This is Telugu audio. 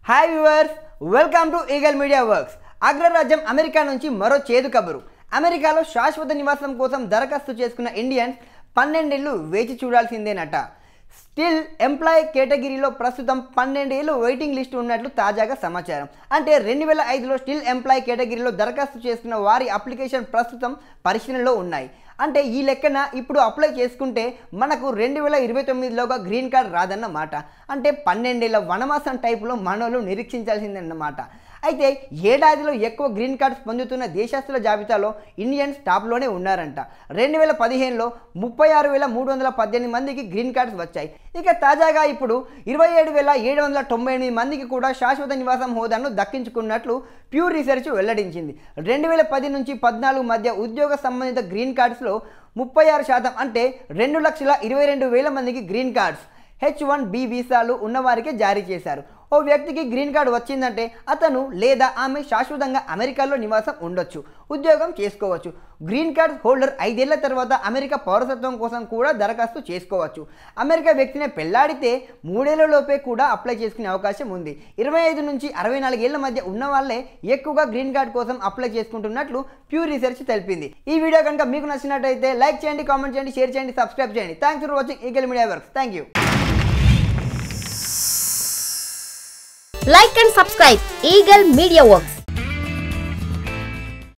Hi viewers, welcome to Eagle Media Works. అగ్రరాజ్యం అమెరికా నుంచి మరో చేదు కబురు. అమెరికాలో శాశ్వత నివాసం కోసం దరఖాస్తు చేసుకున్న ఇండియన్స్ 12 ఏళ్లు వేచి చూడాల్సిందేనట. స్టిల్ ఎంప్లాయీ కేటగిరీలో ప్రస్తుతం 12 ఏళ్లు వెయిటింగ్ లిస్ట్ ఉన్నట్లు తాజాగా సమాచారం. అంటే 2005లో స్టిల్ ఎంప్లాయీ కేటగిరీలో దరఖాస్తు చేసుకున్న వారి అప్లికేషన్ ప్రస్తుతం పరిశీలనలో ఉన్నాయి. అంటే ఈ లెక్కన ఇప్పుడు అప్లై చేసుకుంటే మనకు 2029లోగా గ్రీన్ కార్డ్ రాదన్న మాట. అంటే 12 ఏళ్ల వనవాసం టైపులో మనోళ్ళు నిరీక్షించాల్సిందన్నమాట. అయితే ఏడాదిలో ఎక్కువ గ్రీన్ కార్డ్స్ పొందుతున్న దేశస్తుల జాబితాలో ఇండియన్స్ టాప్లోనే ఉన్నారంట. 2015లో 36,318 మందికి గ్రీన్ కార్డ్స్ వచ్చాయి. ఇక తాజాగా ఇప్పుడు 27,798 మందికి కూడా శాశ్వత నివాసం హోదాను దక్కించుకున్నట్లు ప్యూ రీసెర్చ్ వెల్లడించింది. 2010 నుంచి 14 మధ్య ఉద్యోగ సంబంధిత గ్రీన్ కార్డ్స్లో 36% అంటే 2,22,000 మందికి గ్రీన్ కార్డ్స్ H1B వీసాలు ఉన్నవారికే జారీ చేశారు. ఓ వ్యక్తికి గ్రీన్ కార్డు వచ్చిందంటే అతను లేదా ఆమె శాశ్వతంగా అమెరికాలో నివాసం ఉండొచ్చు, ఉద్యోగం చేసుకోవచ్చు. గ్రీన్ కార్డ్ హోల్డర్ 5 ఏళ్ల తర్వాత అమెరికా పౌరసత్వం కోసం కూడా దరఖాస్తు చేసుకోవచ్చు. అమెరికా వ్యక్తిని పెళ్లాడితే 3 ఏళ్లలోపే కూడా అప్లై చేసుకునే అవకాశం ఉంది. 25 నుంచి 64 ఏళ్ల మధ్య ఉన్న వాళ్ళే ఎక్కువగా గ్రీన్ కార్డ్ కోసం అప్లై చేసుకుంటున్నట్లు ప్యూ రీసెర్చ్ తెలిపింది. ఈ వీడియో కనుక మీకు నచ్చినట్టయితే లైక్ చేయండి, కామెంట్ చేయండి, షేర్ చేయండి, సబ్స్క్రైబ్ చేయండి. Thanks for watching eagle Media works. Thank you. Like and subscribe Eagle Media Works.